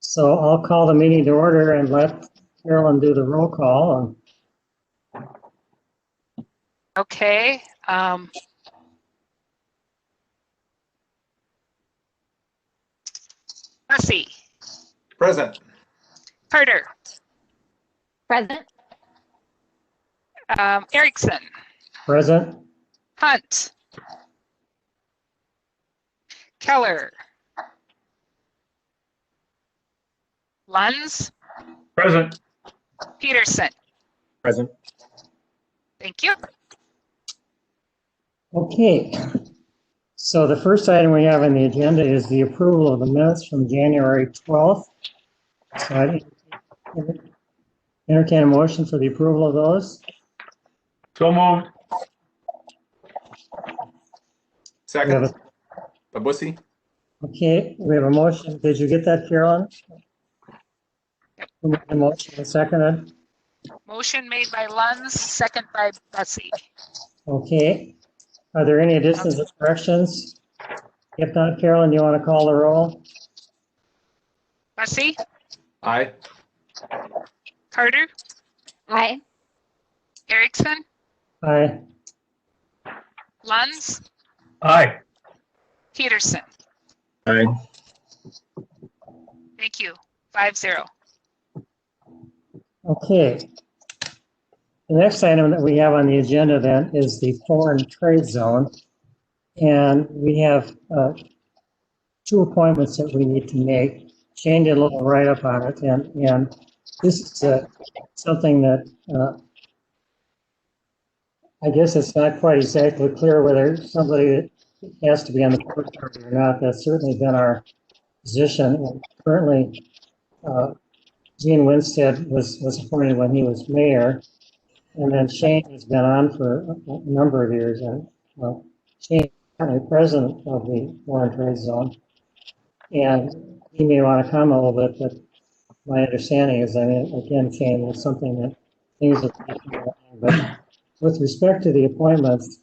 So I'll call the meeting to order and let Carolyn do the roll call. Okay. Bussey. Present. Carter. Present. Erickson. Present. Hunt. Keller. Lunds. Present. Peterson. Present. Thank you. Okay. So the first item we have on the agenda is the approval of the minutes from January 12th. So I entertain a motion for the approval of those. So moved. We have Second. Babusi. Okay, we have a motion. Did you get that, Carolyn? Who made the motion and seconded? Motion made by Lunds, second by Bussey. Okay. Are there any additions or corrections? If not, Carolyn, do you want to call the roll? Bussey. Aye. Carter. Aye. Erickson. Aye. Lunds. Aye. Peterson. Aye. Thank you. 5-0. Okay. The next item that we have on the agenda then is the foreign trade zone. And we have two appointments that we need to make. Shane did a little write-up on it, and this is something that I guess it's not quite exactly clear whether somebody has to be on the board or not. That's certainly been our position. And currently, Gene Winstead was appointed when he was mayor, and then Shane has been on for a number of years. And Shane is currently president of the Foreign Trade Zone, and he may want to comment a little bit, but my understanding is, I mean, again, Shane, it's something that things are, but with respect to the appointments,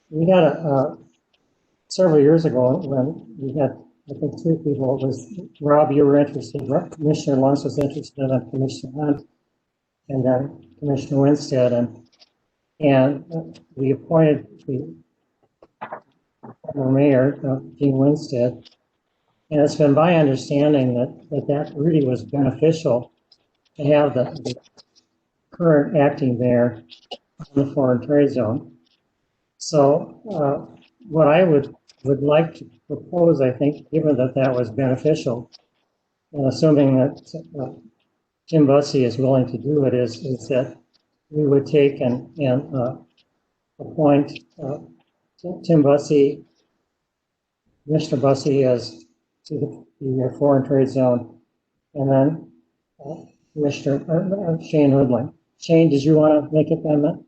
we had several years ago when we had, I think, three people. It was Rob, you were interested, Commissioner Luntz was interested, and Commissioner Hunt, and then Commissioner Winstead, and we appointed the former mayor, Gene Winstead, and it's been my understanding that really was beneficial to have the current acting mayor in the foreign trade zone. So what I would like to propose, I think, given that was beneficial, and assuming that Tim Bussey is willing to do it, is that we would take and appoint Tim Bussey, Commissioner Bussey, as to the foreign trade zone, and then Commissioner Shane Hoodling. Shane, did you want to make a comment?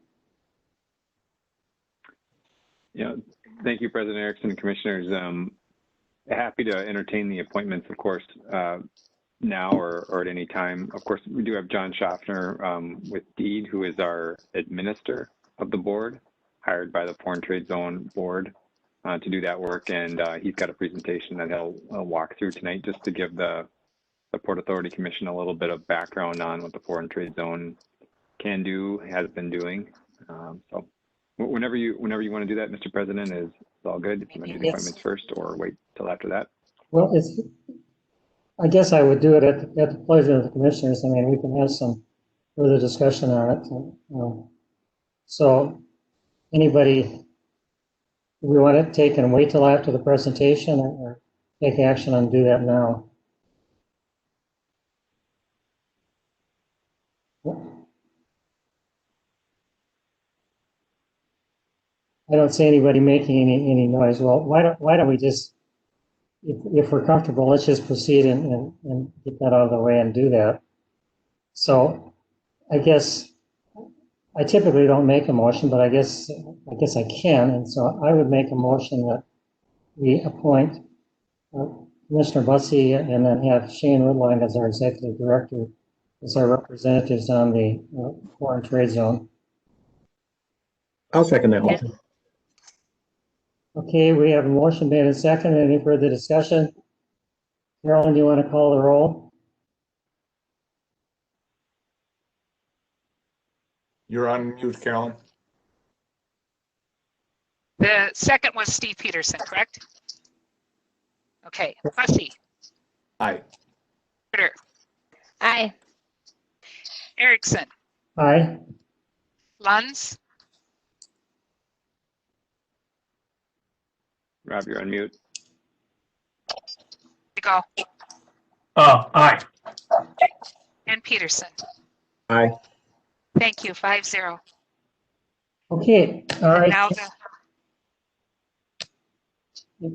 Yeah, thank you, President Erickson and Commissioners. Happy to entertain the appointments, of course, now or at any time. Of course, we do have John Schaffner with Deed, who is our administrator of the board, hired by the Foreign Trade Zone Board to do that work. And he's got a presentation that he'll walk through tonight just to give the Port Authority Commission a little bit of background on what the Foreign Trade Zone can do, has been doing. So whenever you want to do that, Mr. President, is all good. If you want to do the appointments first or wait till after that. Well, I guess I would do it at the pleasure of the commissioners. I mean, we can have some further discussion on it. So anybody, we want to take and wait till after the presentation or take action and do that now? I don't see anybody making any noise. Well, why don't we just, if we're comfortable, let's just proceed and get that out of the way and do that. So I guess I typically don't make a motion, but I guess I can. And so I would make a motion that we appoint Commissioner Bussey and then have Shane Woodline as our executive director, as our representatives on the foreign trade zone. I'll second that motion. Okay, we have a motion made and seconded. Any further discussion? Carolyn, do you want to call the roll? You're on mute, Carolyn. The second was Steve Peterson, correct? Okay, Hussey, Aye. Ritter, Aye. Erickson, Aye. Lunds, Rob, you're on mute. Go, Aye. and Peterson. Aye. Thank you, 5-0. Okay, all And right. now the,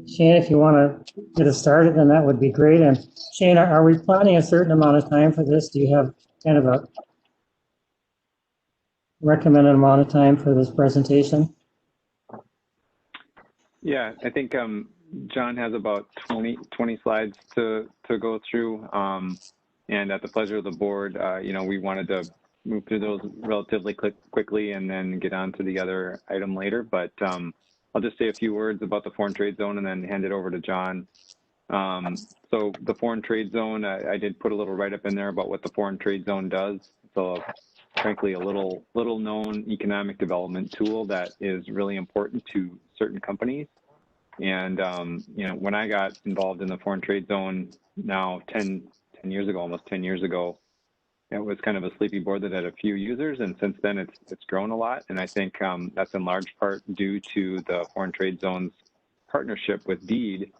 Shane, if you want to get us started, then that would be great. And Shane, are we planning a certain amount of time for this? Do you have kind of a recommended amount of time for this presentation? Yeah, I think John has about 20 slides to go through. And at the pleasure of the board, we wanted to move through those relatively quickly and then get on to the other item later. But I'll just say a few words about the foreign trade zone and then hand it over to John. So the foreign trade zone, I did put a little write-up in there about what the foreign trade zone does. So frankly, a little known economic development tool that is really important to certain companies. And, when I got involved in the foreign trade zone now 10 years ago, almost 10 years ago, it was kind of a sleepy board that had a few users. And since then it's grown a lot. And I think that's in large part due to the foreign trade zone's partnership with DEED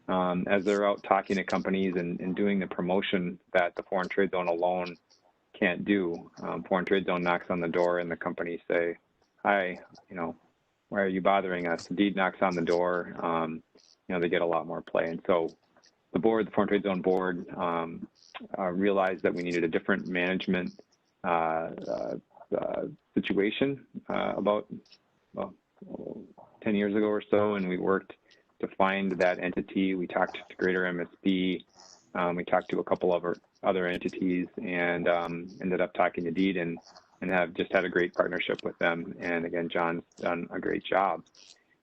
as they're out talking to companies and doing the promotion that the foreign trade zone alone can't do. Foreign trade zone knocks on the door and the companies say, hi, why are you bothering us? DEED knocks on the door, they get a lot more play. And so the foreign trade zone board realized that we needed a different management situation about 10 years ago or so. And we worked to find that entity. We talked to Greater MSB. We talked to a couple of other entities and ended up talking to DEED and have just had a great partnership with them. And again, John's done a great job.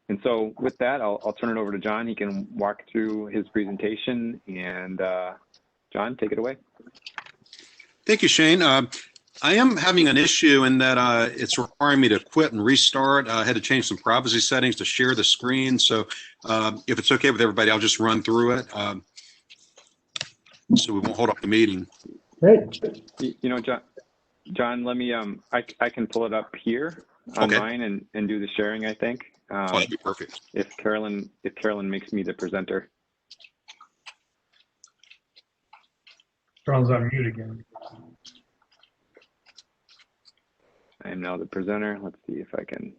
And so with that, I'll turn it over to John. He can walk through his presentation. And John, take it away. Thank you, Shane. I am having an issue in that it's requiring me to quit and restart. I had to change some privacy settings to share the screen. So if it's okay with everybody, I'll just run through it. So we won't hold up the meeting. Great. John, let me, I can pull it up here on Okay. mine and do the sharing, I think. That'd be perfect. If Carolyn makes me the presenter. Carolyn's on mute again. I am now the presenter. Let's see if I can.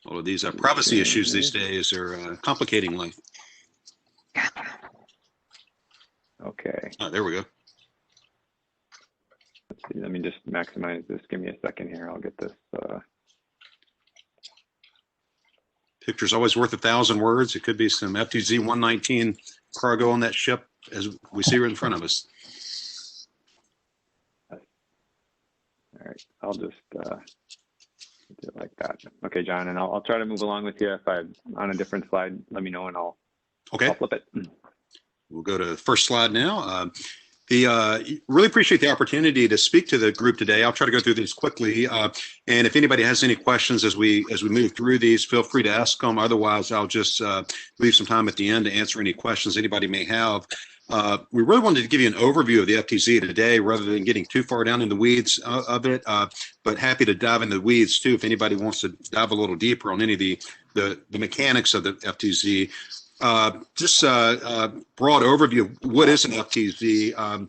All of these privacy issues these days are complicating life. Okay. Oh, there we go. Let's see. Let me just maximize this. Give me a second here. I'll get this. Picture's always worth 1,000 words. It could be some FTZ 119 cargo on that ship as we see her in front of us. All right. I'll just do it like that. Okay, John, and I'll try to move along with you. If I'm on a different slide, let me know and I'll flip it. We'll go to the first slide now. Really appreciate the opportunity to speak to the group today. I'll try to go through these quickly. And if anybody has any questions as we move through these, feel free to ask them. Otherwise, I'll just leave some time at the end to answer any questions anybody may have. We really wanted to give you an overview of the FTZ today rather than getting too far down in the weeds of it, but happy to dive into the weeds too if anybody wants to dive a little deeper on any of the mechanics of the FTZ. Just a broad overview of what is an FTZ.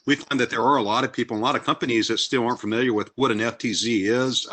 We find that there are a lot of people, a lot of companies that still aren't familiar with what an FTZ is.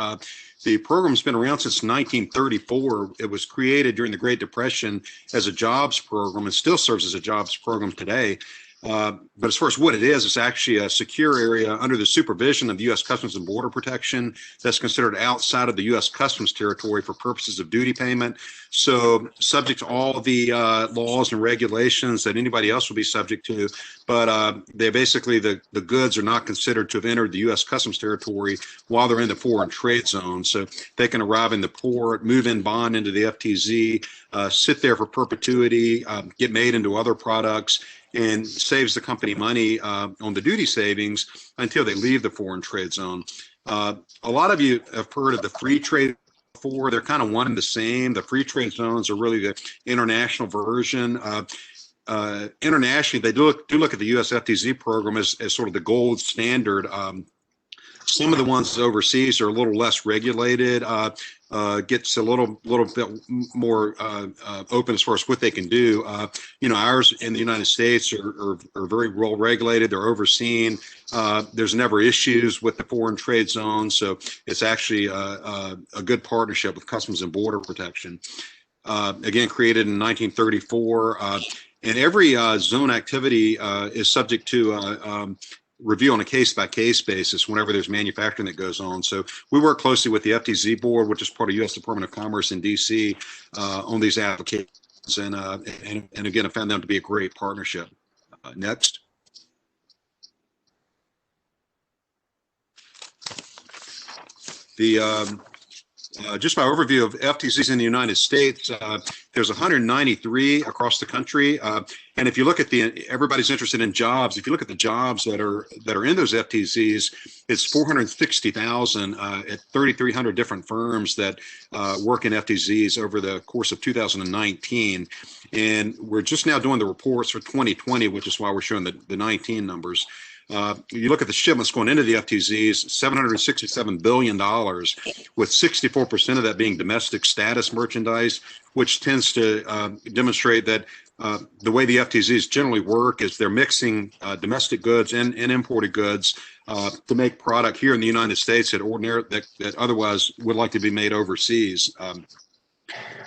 The program's been around since 1934. It was created during the Great Depression as a jobs program and still serves as a jobs program today. But as far as what it is, it's actually a secure area under the supervision of U.S. Customs and Border Protection that's considered outside of the U.S. Customs territory for purposes of duty payment. So subject to all the laws and regulations that anybody else will be subject to, but they basically, the goods are not considered to have entered the U.S. Customs territory while they're in the foreign trade zone. So they can arrive in the port, move in bond into the FTZ, sit there for perpetuity, get made into other products, and saves the company money on the duty savings until they leave the foreign trade zone. A lot of you have heard of the free trade before. They're kind of one and the same. The free trade zones are really the international version. Internationally, they do look at the U.S. FTZ program as sort of the gold standard. Some of the ones overseas are a little less regulated, gets a little bit more open as far as what they can do. Ours in the United States are very well regulated. They're overseen. There's never issues with the foreign trade zone. So it's actually a good partnership with Customs and Border Protection. Again, created in 1934. And every zone activity is subject to review on a case-by-case basis whenever there's manufacturing that goes on. So we work closely with the FTZ board, which is part of U.S. Department of Commerce in D.C. On these applications, and again, I found them to be a great partnership. Next. Just my overview of FTZs in the United States, there's 193 across the country. And if you look at everybody's interested in jobs. If you look at the jobs that are in those FTZs, it's 460,000 at 3,300 different firms that work in FTZs over the course of 2019. And we're just now doing the reports for 2020, which is why we're showing the 19 numbers. You look at the shipments going into the FTZs, $767 billion, with 64% of that being domestic status merchandise, which tends to demonstrate that the way the FTZs generally work is they're mixing domestic goods and imported goods to make product here in the United States that otherwise would like to be made overseas.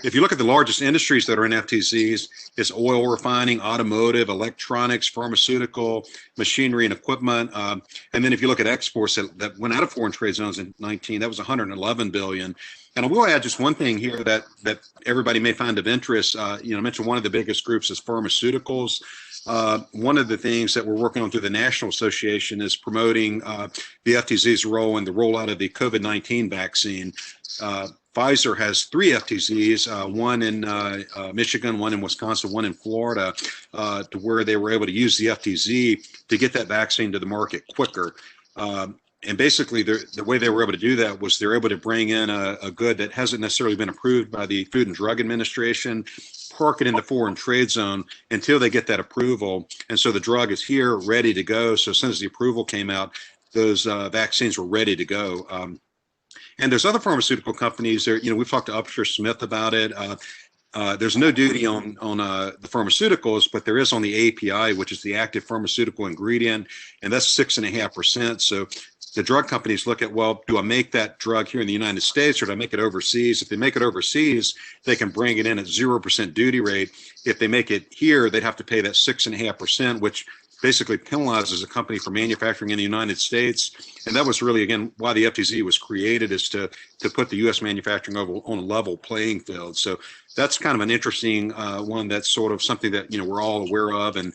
If you look at the largest industries that are in FTZs, it's oil refining, automotive, electronics, pharmaceutical, machinery and equipment. And then if you look at exports that went out of foreign trade zones in 19, that was 111 billion. And I will add just one thing here that everybody may find of interest. I mentioned one of the biggest groups is pharmaceuticals. One of the things that we're working on through the National Association is promoting the FTZ's role in the rollout of the COVID-19 vaccine. Pfizer has 3 FTZs, one in Michigan, one in Wisconsin, one in Florida, to where they were able to use the FTZ to get that vaccine to the market quicker. And basically, the way they were able to do that was they're able to bring in a good that hasn't necessarily been approved by the Food and Drug Administration, park it in the foreign trade zone until they get that approval. And so the drug is here, ready to go. So as soon as the approval came out, those vaccines were ready to go. And there's other pharmaceutical companies there. We've talked to Upshur Smith about it. There's no duty on the pharmaceuticals, but there is on the API, which is the active pharmaceutical ingredient, and that's 6.5%. So the drug companies look at, well, do I make that drug here in the United States or do I make it overseas? If they make it overseas, they can bring it in at 0% duty rate. If they make it here, they'd have to pay that 6.5%, which basically penalizes a company for manufacturing in the United States. And that was really, again, why the FTZ was created, is to put the U.S. manufacturing on a level playing field. So that's kind of an interesting one. That's sort of something that, we're all aware of and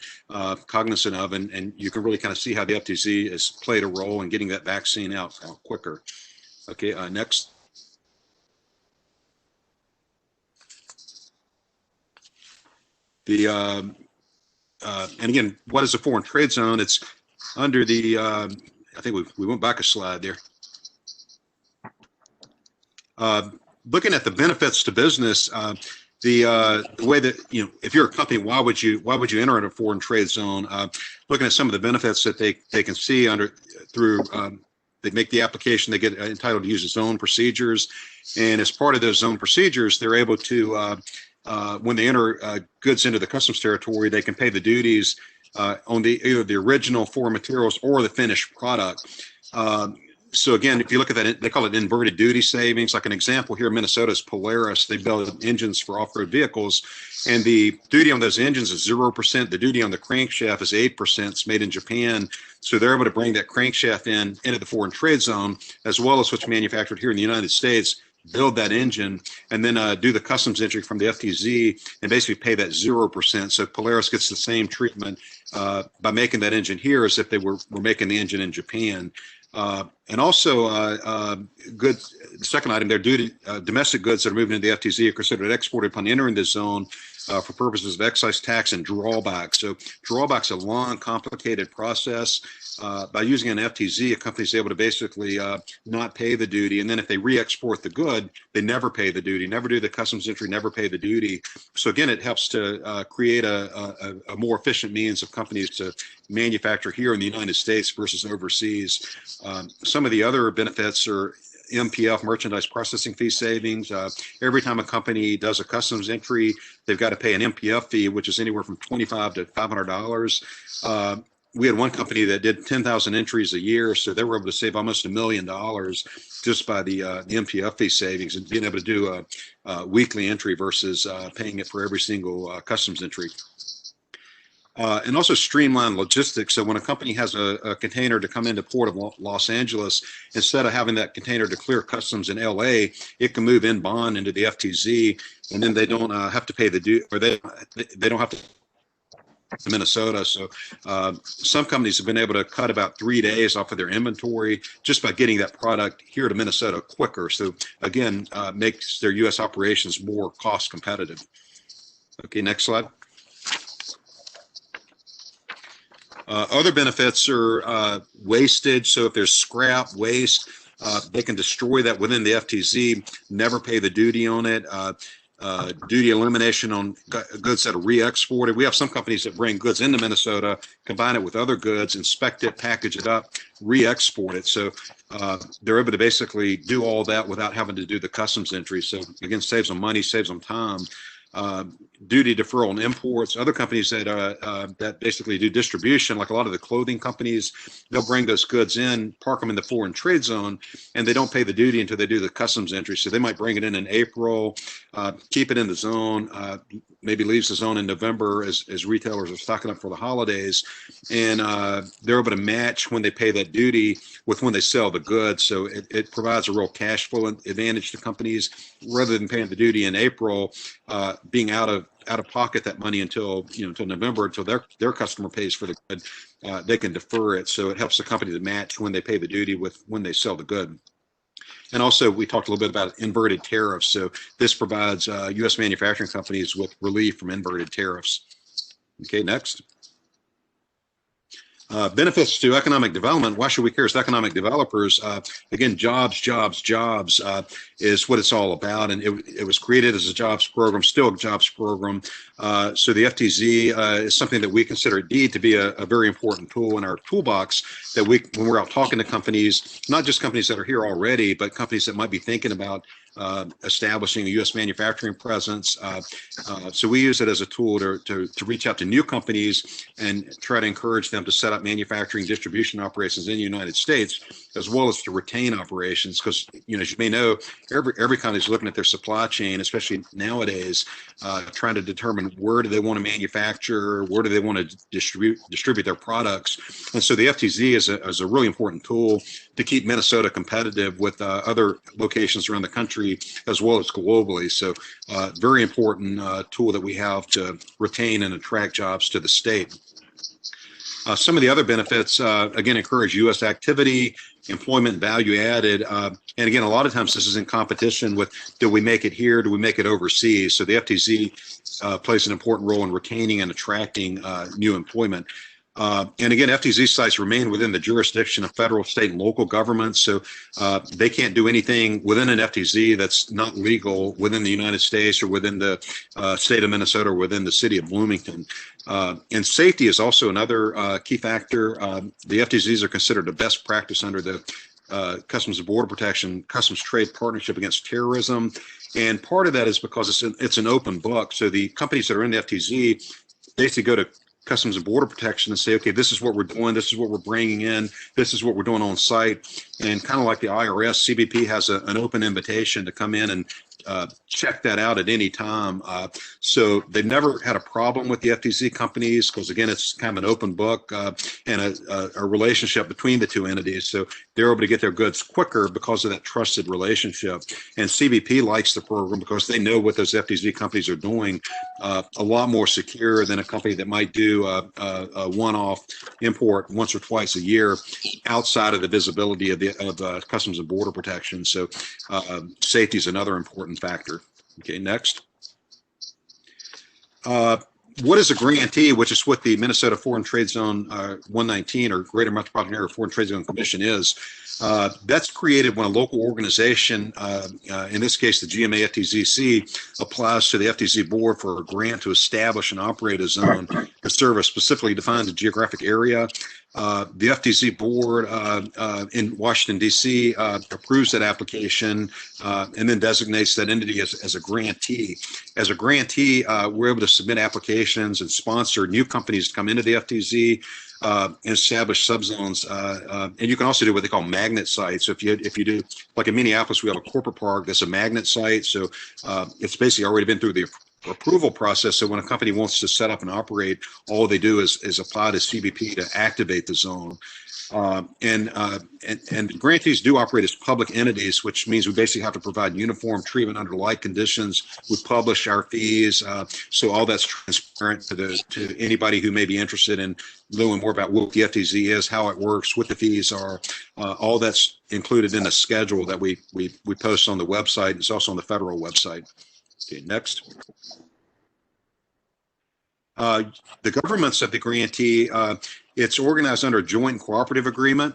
cognizant of. And you can really kind of see how the FTZ has played a role in getting that vaccine out quicker. Okay, next. And again, what is a foreign trade zone? It's under the, I think we went back a slide there. Looking at the benefits to business, the way that, if you're a company, why would you enter in a foreign trade zone? Looking at some of the benefits that they can see through they make the application, they get entitled to use zone procedures. And as part of those zone procedures, they're able to, when they enter goods into the customs territory, they can pay the duties on either the original foreign materials or the finished product. So again, if you look at that, they call it inverted duty savings. Like an example here in Minnesota is Polaris. They build engines for off-road vehicles, and the duty on those engines is 0%. The duty on the crankshaft is 8%. It's made in Japan. So they're able to bring that crankshaft into the foreign trade zone, as well as what's manufactured here in the United States, build that engine, and then do the customs entry from the FTZ and basically pay that 0%. So Polaris gets the same treatment by making that engine here as if they were making the engine in Japan. And also, the second item there, domestic goods that are moving into the FTZ are considered exported upon entering the zone for purposes of excise tax and drawbacks. So drawbacks a long, complicated process. By using an FTZ, a company is able to basically not pay the duty, and then if they re-export the good, they never pay the duty, never do the customs entry, never pay the duty. So again, it helps to create a more efficient means of companies to manufacture here in the United States versus overseas. Some of the other benefits are MPF, merchandise processing fee savings. Every time a company does a customs entry, they've got to pay an MPF fee, which is anywhere from $25 to $500. We had one company that did 10,000 entries a year, so they were able to save almost $1 million just by the MPF fee savings and being able to do a weekly entry versus paying it for every single customs entry. And also streamline logistics. So when a company has a container to come into Port of Los Angeles, instead of having that container to clear customs in LA, it can move in bond into the FTZ, and then they don't have to pay the duty, or they don't have to Minnesota. So some companies have been able to cut about 3 days off of their inventory just by getting that product here to Minnesota quicker. So again, makes their U.S. operations more cost competitive. Okay, next slide. Other benefits are wastage. So if there's scrap, waste, they can destroy that within the FTZ, never pay the duty on it. Duty elimination on goods that are re-exported. We have some companies that bring goods into Minnesota, combine it with other goods, inspect it, package it up, re-export it. So they're able to basically do all that without having to do the customs entry. So again, saves them money, saves them time. Duty deferral on imports. Other companies that basically do distribution, like a lot of the clothing companies, they'll bring those goods in, park them in the foreign trade zone, and they don't pay the duty until they do the customs entry. So they might bring it in April, keep it in the zone, maybe leaves the zone in November as retailers are stocking up for the holidays, and they're able to match when they pay that duty with when they sell the goods. So it provides a real cash flow advantage to companies rather than paying the duty in April, being out of pocket that money until November, until their customer pays for the good. They can defer it, so it helps the company to match when they pay the duty with when they sell the good. And also, we talked a little bit about inverted tariffs. So this provides U.S. manufacturing companies with relief from inverted tariffs. Okay, next. Benefits to economic development. Why should we care as economic developers? Again, jobs is what it's all about. And it was created as a jobs program, still a jobs program. So the FTZ is something that we consider indeed to be a very important tool in our toolbox that when we're out talking to companies, not just companies that are here already, but companies that might be thinking about establishing a U.S. manufacturing presence. So we use it as a tool to reach out to new companies and try to encourage them to set up manufacturing distribution operations in the United States, as well as to retain operations. Because, as you may know, every company is looking at their supply chain, especially nowadays, trying to determine where do they want to manufacture, where do they want to distribute their products. And so the FTZ is a really important tool to keep Minnesota competitive with other locations around the country, as well as globally. So very important tool that we have to retain and attract jobs to the state. Some of the other benefits, again, encourage U.S. activity, employment, value added. And again, a lot of times this is in competition with, do we make it here? Do we make it overseas? So the FTZ plays an important role in retaining and attracting new employment. And again, FTZ sites remain within the jurisdiction of federal, state, and local governments. So they can't do anything within an FTZ that's not legal within the United States or within the state of Minnesota or within the city of Bloomington. And safety is also another key factor. The FTZs are considered a best practice under the Customs and Border Protection, Customs Trade Partnership Against Terrorism. And part of that is because it's an open book. So the companies that are in the FTZ basically go to Customs and Border Protection and say, okay, this is what we're doing, this is what we're bringing in, this is what we're doing on site. And kind of like the IRS, CBP has an open invitation to come in and check that out at any time. So they've never had a problem with the FTZ companies because, again, it's kind of an open book and a relationship between the two entities. So they're able to get their goods quicker because of that trusted relationship. And CBP likes the program because they know what those FTZ companies are doing a lot more secure than a company that might do a one-off import once or twice a year outside of the visibility of Customs and Border Protection. So safety is another important factor. Okay, next. What is a grantee, which is what the Minnesota Foreign Trade Zone 119 or Greater Metropolitan Area Foreign Trade Zone Commission is? That's created when a local organization, in this case the GMA FTZC, applies to the FTZ board for a grant to establish and operate a zone to serve a specifically defined geographic area. The FTZ board in Washington, D.C. Approves that application and then designates that entity as a grantee. As a grantee, we're able to submit applications and sponsor new companies to come into the FTZ and establish subzones. And you can also do what they call magnet sites. So if you do, like in Minneapolis, we have a corporate park that's a magnet site. So it's basically already been through the approval process. So when a company wants to set up and operate, all they do is apply to CBP to activate the zone. And grantees do operate as public entities, which means we basically have to provide uniform treatment under like conditions. We publish our fees, so all that's transparent to anybody who may be interested in knowing more about what the FTZ is, how it works, what the fees are. All that's included in a schedule that we post on the website. It's also on the federal website. Okay, next. The governments of the grantee, it's organized under a joint cooperative agreement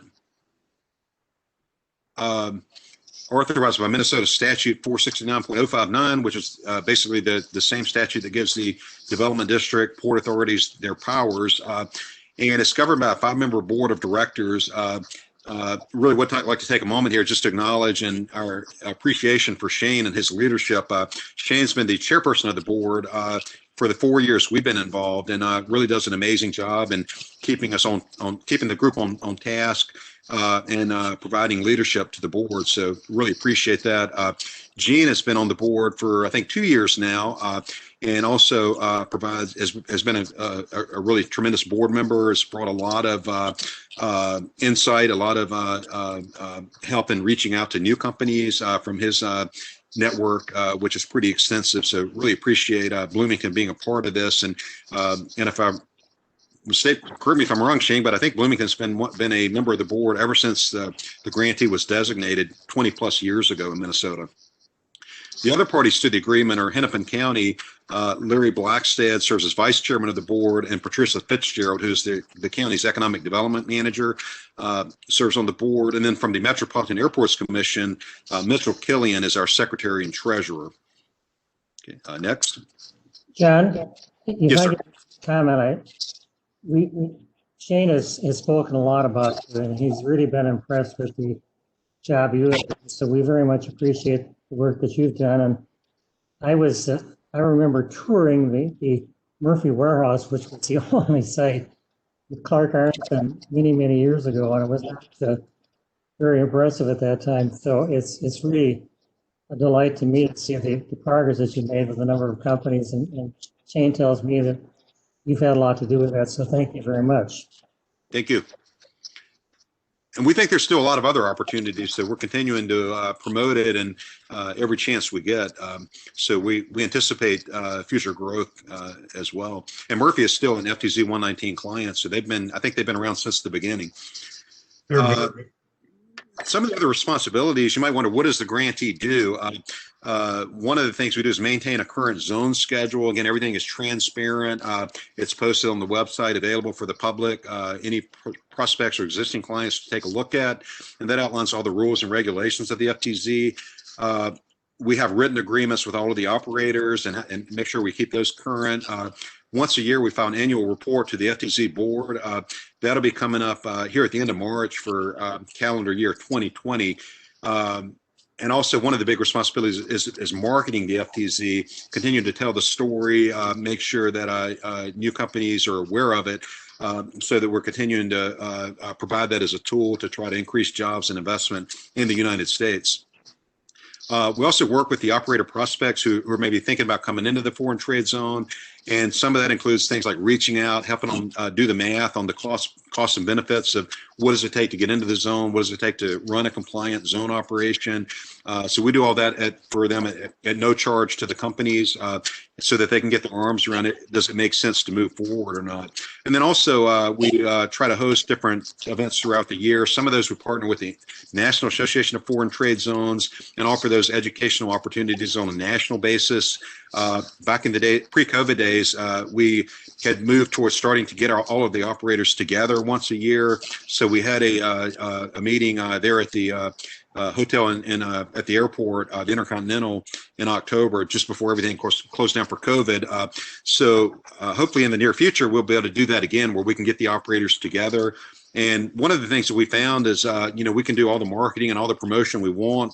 authorized by Minnesota Statute 469.059, which is basically the same statute that gives the development district, port authorities their powers. And it's governed by a 5-member board of directors. Really would like to take a moment here just to acknowledge and our appreciation for Shane and his leadership. Shane's been the chairperson of the board for the 4 years we've been involved, and really does an amazing job in keeping us on keeping the group on task and providing leadership to the board. So really appreciate that. Gene has been on the board for I think 2 years now, and also has been a really tremendous board member. Has brought a lot of insight, a lot of help in reaching out to new companies from his network, which is pretty extensive. So really appreciate Bloomington being a part of this. And if I mistake, correct me if I'm wrong, Shane, but I think Bloomington's been a member of the board ever since the grantee was designated 20 plus years ago in Minnesota. The other parties to the agreement are Hennepin County. Larry Blackstad serves as vice chairman of the board, and Patricia Fitzgerald, who's the county's economic development manager, serves on the board. And then from the Metropolitan Airports Commission, Mitchell Killian is our secretary and treasurer. Okay, next. John, if Yes, I sir. could comment, Shane has spoken a lot about you, and he's really been impressed with the job you have done. So we very much appreciate the work that you've done. And I remember touring the Murphy warehouse, which was the only site with Clark Armstrong many years ago, and it was not very impressive at that time. So it's really a delight to me to see the progress that you made with a number of companies, and Shane tells me that you've had a lot to do with that. So thank you very much. Thank you. And we think there's still a lot of other opportunities, so we're continuing to promote it and every chance we get. So we anticipate future growth as well. And Murphy is still an FTZ 119 client, so I think they've been around since the beginning. Some of the other responsibilities, you might wonder, what does the grantee do? One of the things we do is maintain a current zone schedule. Again, everything is transparent. It's posted on the website, available for the public, any prospects or existing clients to take a look at. And that outlines all the rules and regulations of the FTZ. We have written agreements with all of the operators and make sure we keep those current. Once a year, we file an annual report to the FTZ board. That'll be coming up here at the end of March for calendar year 2020. And also one of the big responsibilities is marketing the FTZ, continue to tell the story, make sure that new companies are aware of it, so that we're continuing to provide that as a tool to try to increase jobs and investment in the United States. We also work with the operator prospects who are maybe thinking about coming into the foreign trade zone. And some of that includes things like reaching out, helping them do the math on the costs and benefits of what does it take to get into the zone, what does it take to run a compliant zone operation. So we do all that for them at no charge to the companies, so that they can get their arms around it. Does it make sense to move forward or not? And then also we try to host different events throughout the year. Some of those we partner with the National Association of Foreign Trade Zones and offer those educational opportunities on a national basis. Back in the day, pre-COVID days, days, we had moved towards starting to get all of the operators together once a year. So we had a meeting there at the hotel at the airport, the Intercontinental, in October, just before everything, of course, closed down for COVID. So hopefully in the near future, we'll be able to do that again, where we can get the operators together. And one of the things that we found is, we can do all the marketing and all the promotion we want,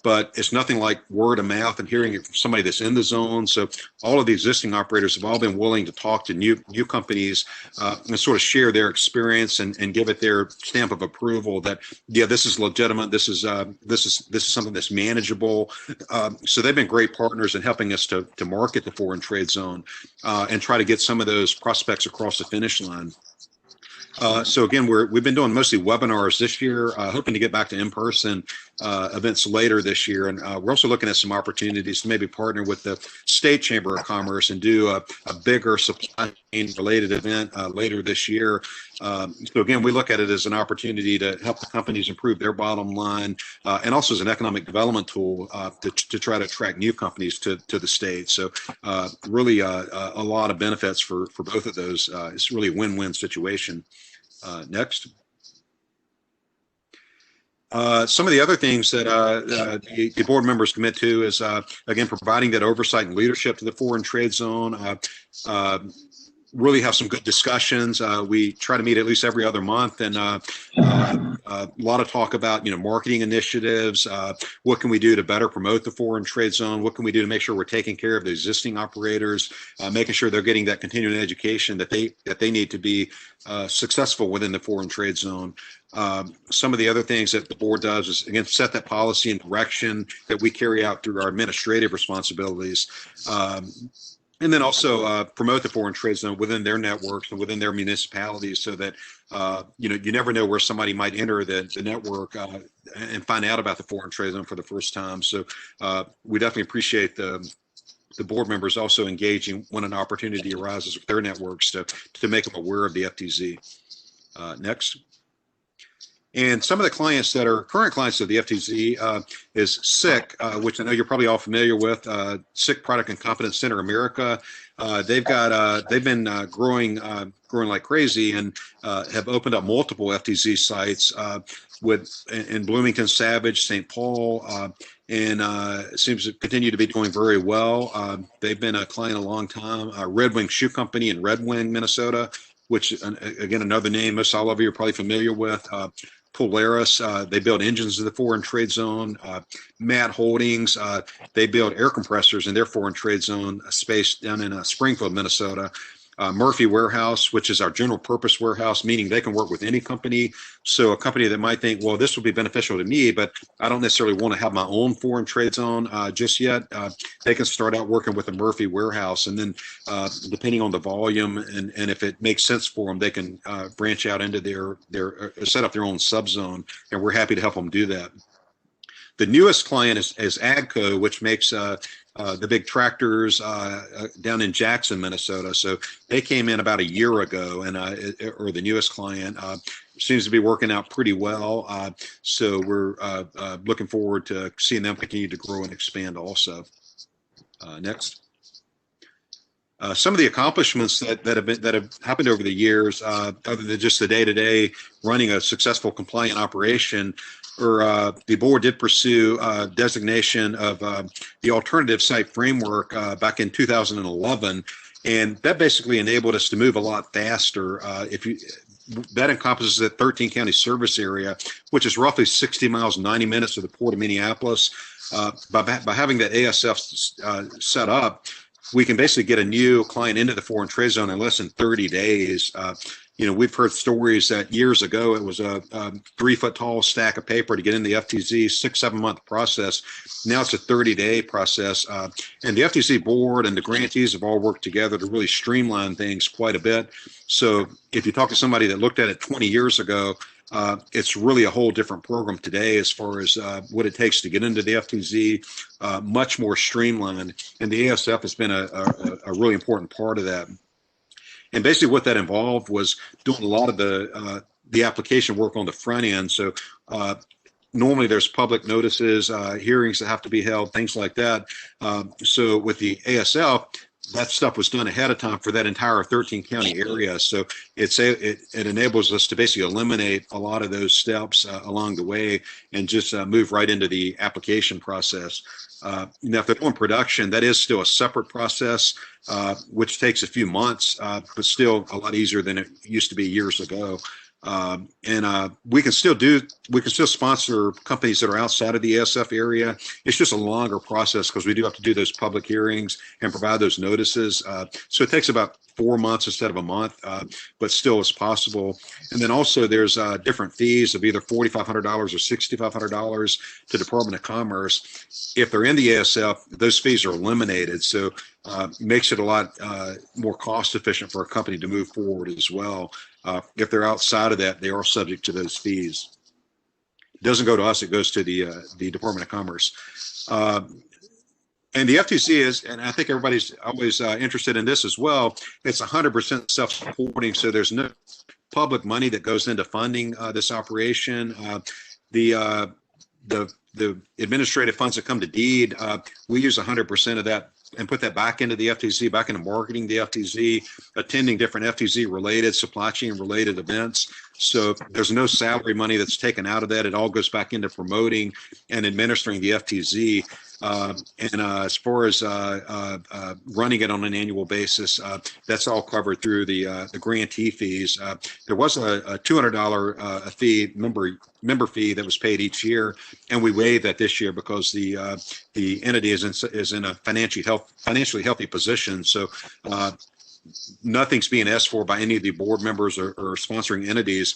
but it's nothing like word of mouth and hearing it from somebody that's in the zone. So all of the existing operators have all been willing to talk to new companies and sort of share their experience and give it their stamp of approval that, yeah, this is legitimate. This is something that's manageable. So they've been great partners in helping us to market the foreign trade zone and try to get some of those prospects across the finish line. So again, we've been doing mostly webinars this year, hoping to get back to in-person events later this year. And we're also looking at some opportunities to maybe partner with the State Chamber of Commerce and do a bigger supply chain related event later this year. So again, we look at it as an opportunity to help the companies improve their bottom line and also as an economic development tool to try to attract new companies to the state. So really a lot of benefits for both of those. It's really a win-win situation. Next. Some of the other things that the board members commit to is, again, providing that oversight and leadership to the foreign trade zone. Really have some good discussions. We try to meet at least every other month, and a lot of talk about marketing initiatives. What can we do to better promote the foreign trade zone? What can we do to make sure we're taking care of the existing operators, making sure they're getting that continuing education that they need to be successful within the foreign trade zone. Some of the other things that the board does is, again, set that policy and direction that we carry out through our administrative responsibilities. And then also promote the foreign trade zone within their networks and within their municipalities, so that you never know where somebody might enter the network and find out about the foreign trade zone for the first time. So we definitely appreciate the board members also engaging when an opportunity arises with their networks to make them aware of the FTZ. Next. And some of the clients that are current clients of the FTZ is SICK, which I know you're probably all familiar with. SICK Product and Competence Center America. They've been growing like crazy and have opened up multiple FTZ sites in Bloomington, Savage, St. Paul, and seems to continue to be doing very well. They've been a client a long time. Red Wing Shoe Company in Red Wing, Minnesota, which again, another name most all of you are probably familiar with. Polaris, they build engines in the foreign trade zone. Matt Holdings, they build air compressors in their foreign trade zone space down in Springfield, Minnesota. Murphy Warehouse, which is our general purpose warehouse, meaning they can work with any company. So a company that might think, well, this will be beneficial to me, but I don't necessarily want to have my own foreign trade zone just yet. They can start out working with a Murphy Warehouse, and then depending on the volume and if it makes sense for them, they can branch out into their set up their own subzone, and we're happy to help them do that. The newest client is AGCO, which makes the big tractors down in Jackson, Minnesota. So they came in about a year ago, and or the newest client seems to be working out pretty well. So we're looking forward to seeing them continue to grow and expand also. Next. Some of the accomplishments that have happened over the years, other than just the day-to-day running a successful compliant operation, or the board did pursue designation of the alternative site framework back in 2011, and that basically enabled us to move a lot faster. That encompasses the 13 county service area, which is roughly 60 miles, 90 minutes to the Port of Minneapolis. By having that ASF set up, we can basically get a new client into the foreign trade zone in less than 30 days. We've heard stories that years ago it was a 3-foot tall stack of paper to get in the FTZ, 6-7 month process. Now it's a 30-day process. And the FTZ board and the grantees have all worked together to really streamline things quite a bit. So if you talk to somebody that looked at it 20 years ago, it's really a whole different program today as far as what it takes to get into the FTZ, much more streamlined. And the ASF has been a really important part of that. And basically what that involved was doing a lot of the application work on the front end. So normally there's public notices, hearings that have to be held, things like that. So with the ASF, that stuff was done ahead of time for that entire 13 county area. So it enables us to basically eliminate a lot of those steps along the way and just move right into the application process. Now, if they're doing production, that is still a separate process, which takes a few months, but still a lot easier than it used to be years ago. We can still sponsor companies that are outside of the ASF area. It's just a longer process because we do have to do those public hearings and provide those notices. So it takes about 4 months instead of a month, but still is possible. And then also there's different fees of either $4,500 or $6,500 to Department of Commerce. If they're in the ASF, those fees are eliminated. So makes it a lot more cost efficient for a company to move forward as well. If they're outside of that, they are subject to those fees. It doesn't go to us, it goes to the Department of Commerce. And the FTC is, and I think everybody's always interested in this as well, it's 100% self-supporting, so there's no public money that goes into funding this operation. The administrative funds that come to deed, we use 100% of that and put that back into the FTC, back into marketing the FTC, attending different FTC-related, supply chain-related events. So there's no salary money that's taken out of that. It all goes back into promoting and administering the FTZ. As far as running it on an annual basis, that's all covered through the grantee fees. There was a $200 fee, member fee that was paid each year, and we waived that this year because the entity is in a financially healthy position. So nothing's being asked for by any of the board members or sponsoring entities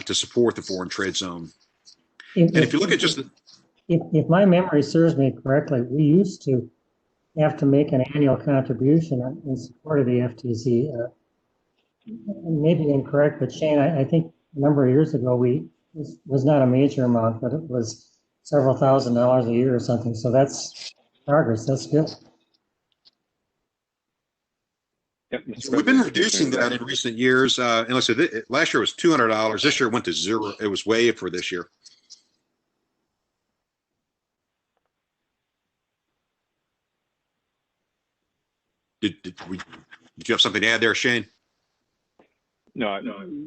to support the foreign trade zone. And if you look at just the If my memory serves me correctly, we used to have to make an annual contribution in support of the FTZ. Maybe incorrect, but Shane, I think a number of years ago, this was not a major amount, but it was several $1,000s a year or something. So that's progress. That's good. Yep. We've been reducing that in recent years. And let's say last year was $200. This year it went to $0. It was waived for this year. Did you have something to add there, Shane? No,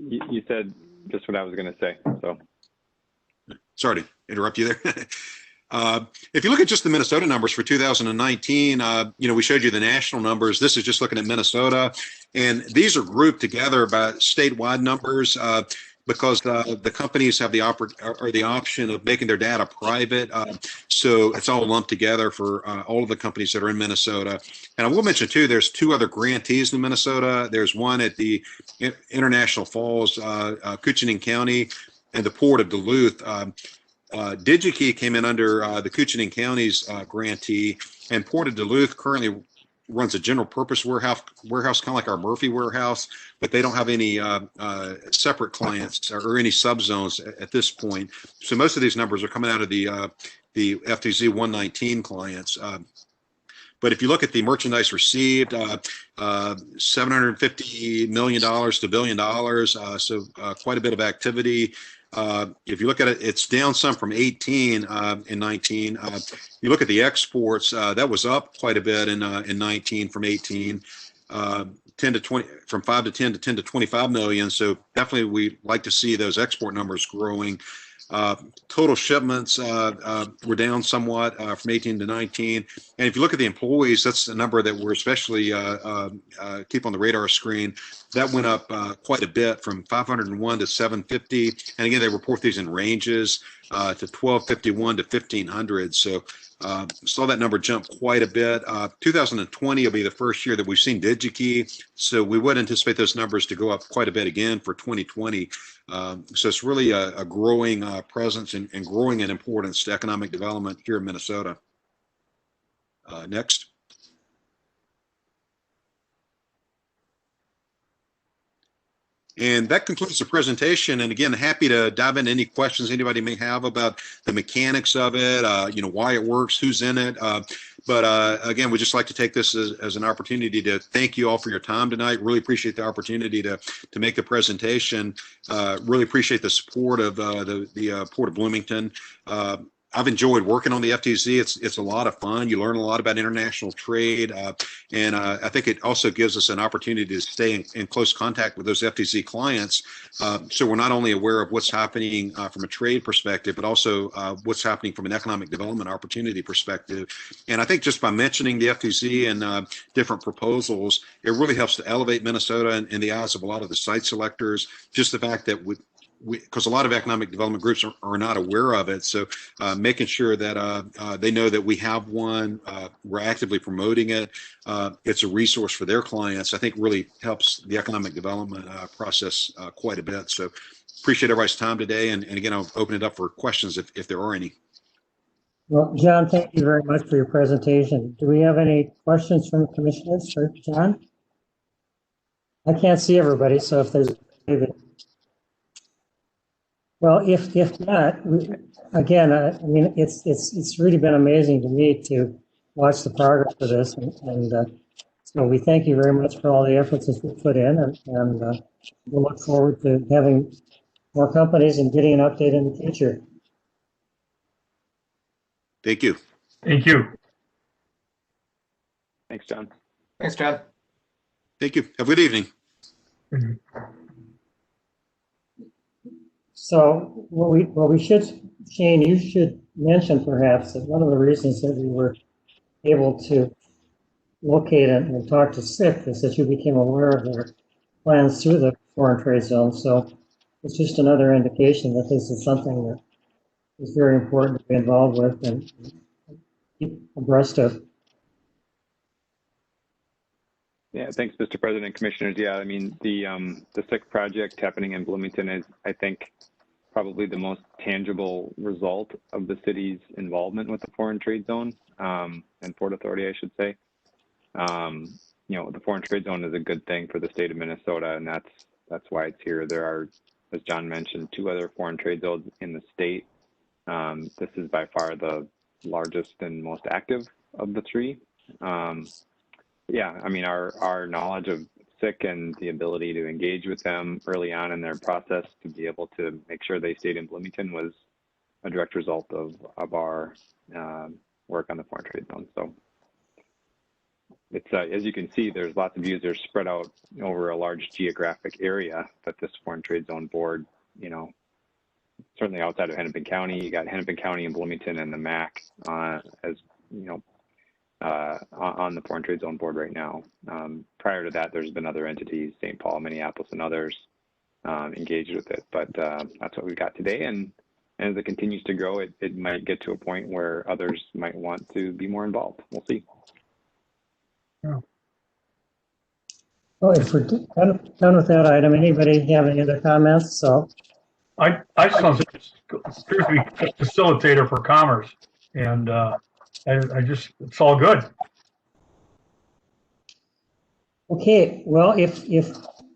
you said just what I was going to say. So sorry to interrupt you there. If you look at just the Minnesota numbers for 2019, we showed you the national numbers. This is just looking at Minnesota, and these are grouped together by statewide numbers because the companies have the option of making their data private. So it's all lumped together for all of the companies that are in Minnesota. And I will mention too, there's 2 other grantees in Minnesota. There's one at the International Falls, Koochining County, and the Port of Duluth. DigiKey came in under the Koochining County's grantee, and Port of Duluth currently runs a general purpose warehouse kind of like our Murphy warehouse, but they don't have any separate clients or any subzones at this point. So most of these numbers are coming out of the FTZ 119 clients. But if you look at the merchandise received, $750 million to $1 billion, so quite a bit of activity. If you look at it, it's down some from 18 in 19. You look at the exports, that was up quite a bit in 19 from 18, 10 to 20, from 5 to 10 to 10 to 25 million. So definitely we like to see those export numbers growing. Total shipments were down somewhat from 18 to 19. And if you look at the employees, that's a number that we're especially keep on the radar screen. That went up quite a bit from 501 to 750. And again, they report these in ranges to 1251 to 1500. So saw that number jump quite a bit. 2020 will be the first year that we've seen DigiKey. So we would anticipate those numbers to go up quite a bit again for 2020. So it's really a growing presence and growing in importance to economic development here in Minnesota. Next. And that concludes the presentation. And again, happy to dive into any questions anybody may have about the mechanics of it, why it works, who's in it. But again, we'd just like to take this as an opportunity to thank you all for your time tonight. Really appreciate the opportunity to make the presentation. Really appreciate the support of the Port of Bloomington. I've enjoyed working on the FTZ. It's a lot of fun. You learn a lot about international trade, and I think it also gives us an opportunity to stay in close contact with those FTZ clients. So we're not only aware of what's happening from a trade perspective, but also what's happening from an economic development opportunity perspective. And I think just by mentioning the FTZ and different proposals, it really helps to elevate Minnesota in the eyes of a lot of the site selectors. Just the fact that because a lot of economic development groups are not aware of it. So making sure that they know that we have one, we're actively promoting it. It's a resource for their clients. I think really helps the economic development process quite a bit. So appreciate everybody's time today. And again, I'll open it up for questions if there are any. Well, John, thank you very much for your presentation. Do we have any questions from the commissioners for John? I can't see everybody, so if there's well, if not, again, I mean, it's really been amazing to me to watch the progress of this, and so we thank you very much for all the efforts that you put in, and we'll look forward to having more companies and getting an update in the future. Thank you. Thank you. Thanks, John. Thanks, John. Thank you. Have a good evening. So what we should, Shane, you should mention perhaps that one of the reasons that we were able to locate and talk to SIC is that you became aware of their plans through the foreign trade zone. So it's just another indication that this is something that is very important to be involved with and keep abreast of. Yeah, thanks, Mr. President, Commissioners. Yeah, I mean, the SIC project happening in Bloomington is, I think, probably the most tangible result of the city's involvement with the foreign trade zone and Port Authority, I should say. You know, the foreign trade zone is a good thing for the state of Minnesota, and that's why it's here. There are, as John mentioned, 2 other foreign trade zones in the state. This is by far the largest and most active of the 3. Yeah, I mean, our knowledge of SIC and the ability to engage with them early on in their process to be able to make sure they stayed in Bloomington was a direct result of our work on the foreign trade zone. So it's as you can see, there's lots of users spread out over a large geographic area that this foreign trade zone board, you know, certainly outside of Hennepin County, you got Hennepin County and Bloomington and the MAC as, you know, on the foreign trade zone board right now. Prior to that, there's been other entities, St. Paul, Minneapolis, and others engaged with it. But that's what we've got today. And as it continues to grow, it might get to a point where others might want to be more involved. We'll see. Yeah. Well, if we're done with that item, anybody have any other comments? So I just want to appears to be a facilitator for commerce, and I just, it's all good. okay, well, if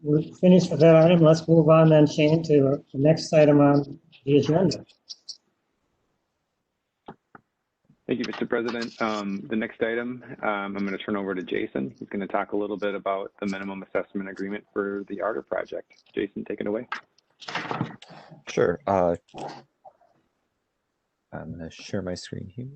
we're finished with that item, let's move on then, Shane, to the next item on the agenda. Thank you, Mr. President. The next item, I'm going to turn over to Jason. He's going to talk a little bit about the minimum assessment agreement for the Arter project. Jason, take it away. Sure. I'm going to share my screen here.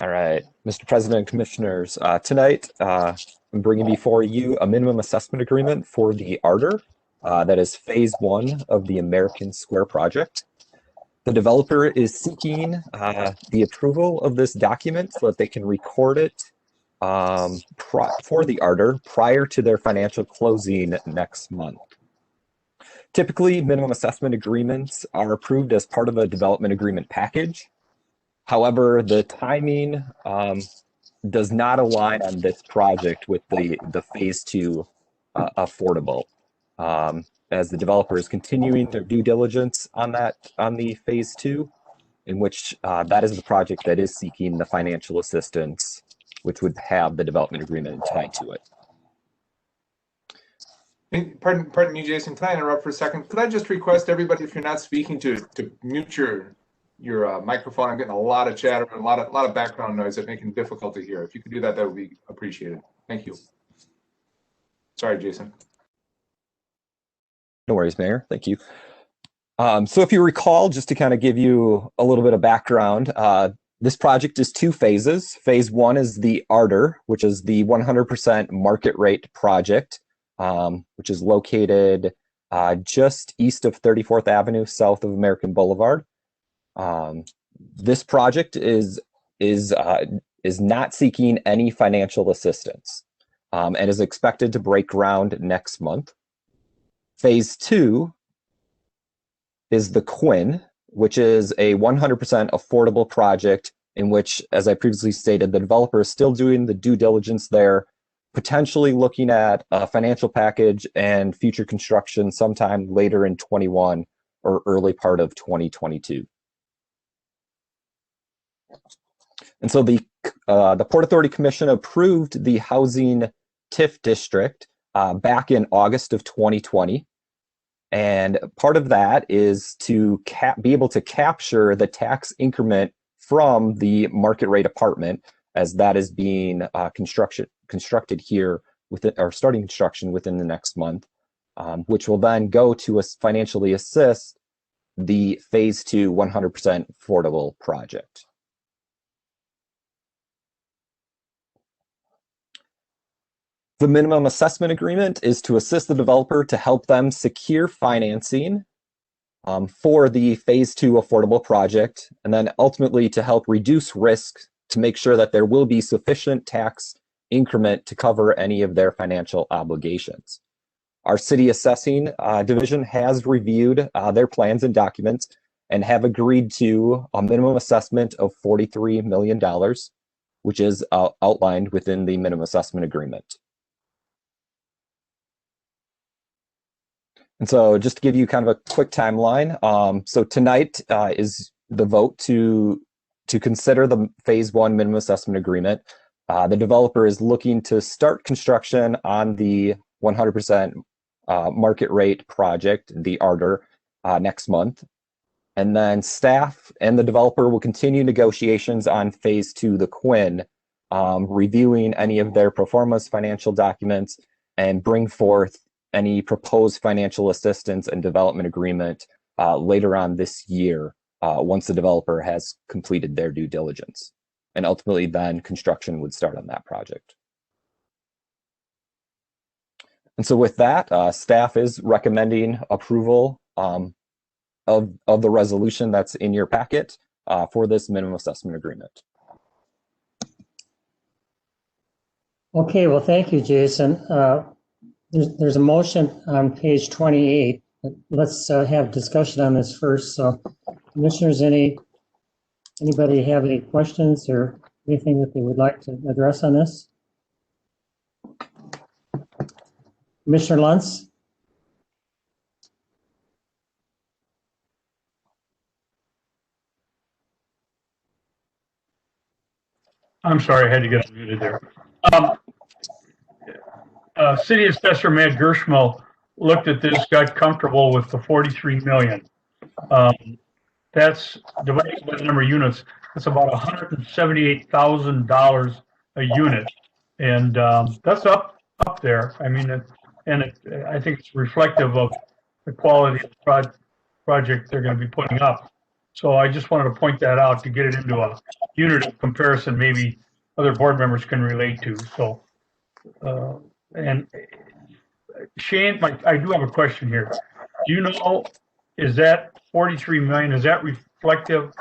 All right, Mr. President, Commissioners, tonight I'm bringing before you a minimum assessment agreement for the Arter. That is phase 1 of the American Square project. The developer is seeking the approval of this document so that they can record it for the Arter prior to their financial closing next month. Typically, minimum assessment agreements are approved as part of a development agreement package. However, the timing does not align on this project with the phase 2 affordable. As the developer is continuing their due diligence on the phase 2, in which that is the project that is seeking the financial assistance, which would have the development agreement tied to it. Pardon me, Jason, can I interrupt for a second? Could I just request everybody, if you're not speaking, to mute your your microphone. I'm getting a lot of chatter and a lot of background noise that making it difficult to hear. If you could do that, that would be appreciated. Thank you. Sorry, Jason. No worries, Mayor. Thank you. So if you recall, just to kind of give you a little bit of background, this project is 2 phases. Phase 1 is the Ardor, which is the 100% market rate project, which is located just east of 34th Avenue, south of American Boulevard. This project is not seeking any financial assistance and is expected to break ground next month. Phase 2 is the Quinn, which is a 100% affordable project in which, as I previously stated, the developer is still doing the due diligence there, potentially looking at a financial package and future construction sometime later in 21 or early part of 2022. And so the Port Authority Commission approved the housing TIF district back in August of 2020. And part of that is to be able to capture the tax increment from the market rate apartment, as that is being constructed here or starting construction within the next month, which will then go to financially assist the Phase 2 100% affordable project. The minimum assessment agreement is to assist the developer to help them secure financing for the Phase 2 affordable project, and then ultimately to help reduce risk to make sure that there will be sufficient tax increment to cover any of their financial obligations. Our city assessing division has reviewed their plans and documents and have agreed to a minimum assessment of $43 million, which is outlined within the minimum assessment agreement. And so just to give you kind of a quick timeline, so tonight is the vote to consider the Phase 1 minimum assessment agreement. The developer is looking to start construction on the 100% market rate project, the Ardor, next month. And then staff and the developer will continue negotiations on Phase 2, the Quinn, reviewing any of their pro formas financial documents and bring forth any proposed financial assistance and development agreement later on this year, once the developer has completed their due diligence. And ultimately then construction would start on that project. And so with that, staff is recommending approval of the resolution that's in your packet for this minimum assessment agreement. Okay, well, thank you, Jason. There's a motion on page 28. Let's have discussion on this first. So, commissioners, anybody have any questions or anything that they would like to address on this? Commissioner Luntz? I'm sorry, I had to get unmuted there. City Assessor Matt Gershmal looked at this, got comfortable with the 43 million. That's divided by the number of units. That's about $178,000 a unit, and that's up there. I mean, I think it's reflective of the quality of the project they're going to be putting up. So I just wanted to point that out to get it into a unit of comparison maybe other board members can relate to. So, and Shane, I do have a question here. Do you know, is that 43 million, is that reflective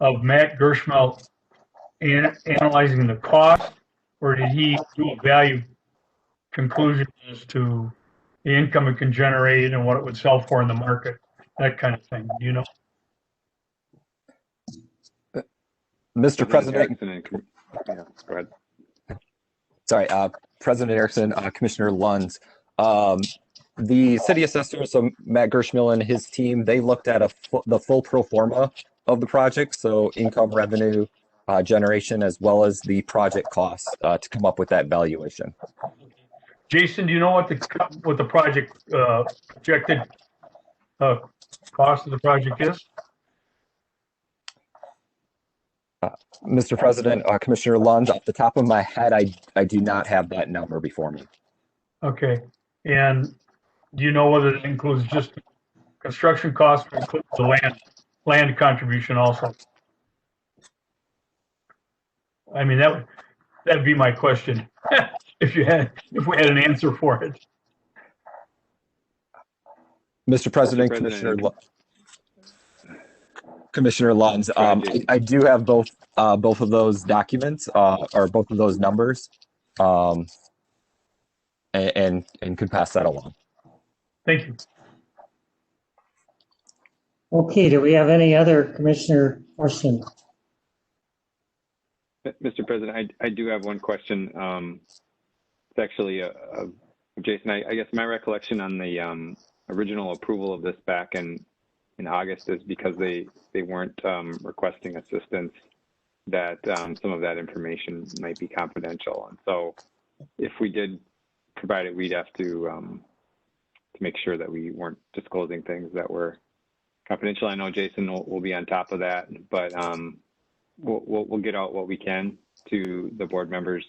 of Matt Gershmal analyzing the cost, or did he do a value conclusion as to the income it can generate and what it would sell for in the market, that kind of thing? Do you know? Mr. President. Yeah, go ahead. Sorry, President Erickson, Commissioner Lunds. The city assessor, so Matt Gershmal and his team, they looked at the full pro forma of the project, so income, revenue, generation, as well as the project costs to come up with that valuation. Jason, do you know what the project projected cost of the project is? Mr. President, Commissioner Lunds, off the top of my head, I do not have that number before me. Okay. And do you know whether it includes just construction costs or includes the land contribution also? I mean, that'd be my question. if we had an answer for it. Mr. President, Commissioner Lunds, I do have both of those documents or both of those numbers, and can pass that along. Thank you. Okay, do we have any other commissioner questions? Mr. President, I do have one question. It's actually Jason. I guess my recollection on the original approval of this back in August is because they weren't requesting assistance, that some of that information might be confidential, and so if we did provide it, we'd have to make sure that we weren't disclosing things that were confidential. I know Jason will be on top of that, but we'll get out what we can to the board members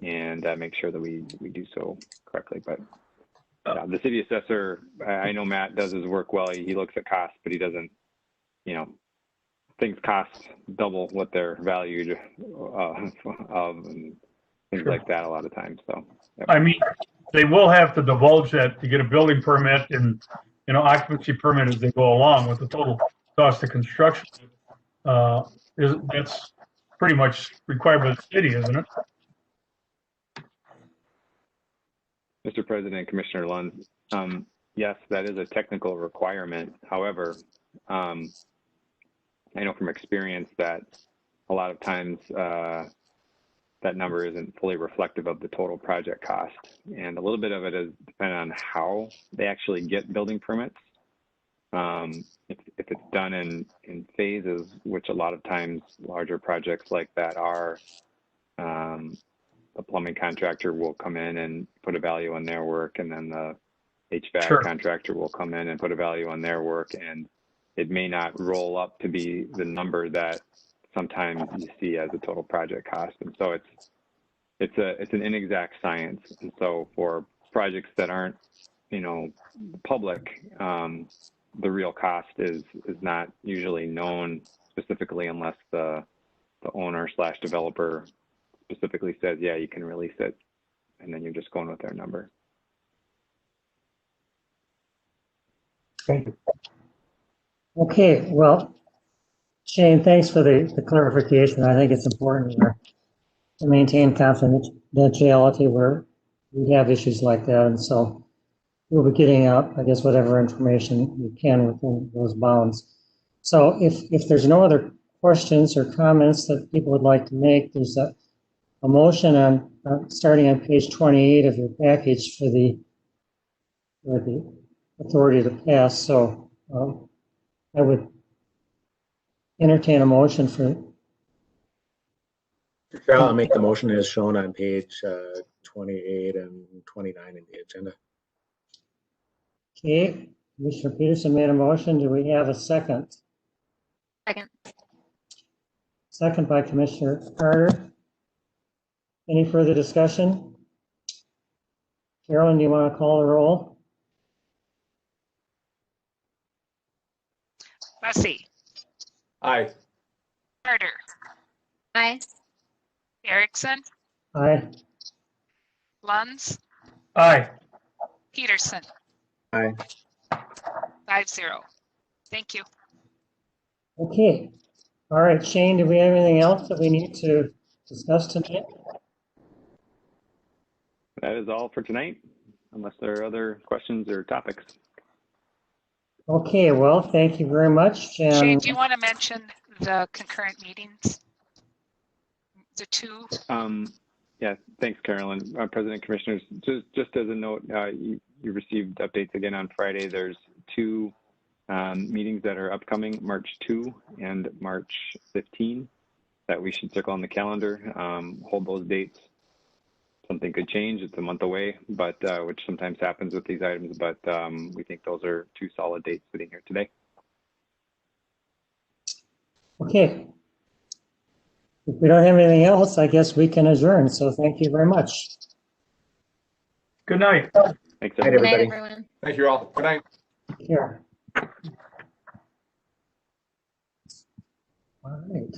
and make sure that we do so correctly. But the city assessor, I know Matt does his work well. He looks at costs, but he doesn't, things cost double what they're valued of and things like that a lot of times. So, yep. I mean, they will have to divulge that to get a building permit and, occupancy permit as they go along with the total cost of construction. That's pretty much required by the city, isn't it? Mr. President, Commissioner Lunds, yes, that is a technical requirement. However, I know from experience that a lot of times that number isn't fully reflective of the total project cost. And a little bit of it is dependent on how they actually get building permits. If it's done in phases, which a lot of times larger projects like that are, the plumbing contractor will come in and put a value on their work, and then the HVAC contractor will come in and put a value on their work, and it may not roll up to be the number that sometimes you see as a total project cost. And so it's an inexact science. And so for projects that aren't, public, the real cost is not usually known specifically unless the owner / developer specifically says, yeah, you can release it, and then you're just going with their number. Thank you. Okay, well, Shane, thanks for the clarification. I think it's important to maintain confidentiality where we have issues like that, and so we'll be getting out, I guess, whatever information we can within those bounds. So if there's no other questions or comments that people would like to make, there's a motion on starting on page 28 of your package for the authority to pass. So I would entertain a motion for. I'll make the motion as shown on page 28 and 29 in the agenda. Okay, Commissioner Peterson made a motion. Do we have a second? Second. Second by Commissioner Carter. Any further discussion? Carolyn, do you want to call the roll? Bussey. Aye. Carter. Aye. Erickson. Aye. Lunds. Aye. Peterson. Aye. 5-0. Thank you. Okay. All right, Shane, do we have anything else that we need to discuss tonight? That is all for tonight, unless there are other questions or topics. Okay, well, thank you very much. Shane, do you want to mention the concurrent meetings? The two? Yeah, thanks, Carolyn. President, Commissioners, just as a note, you received updates again on Friday. There's two meetings that are upcoming, March 2 and March 15, that we should circle on the calendar. Hold those dates. Something could change. It's a month away, but which sometimes happens with these items, but we think those are two solid dates sitting here today. Okay. If we don't have anything else, I guess we can adjourn. So thank you very much. Good night. Thanks, Night, everyone. Good night, everybody. everyone. Thank you all. Good night. Here. All right.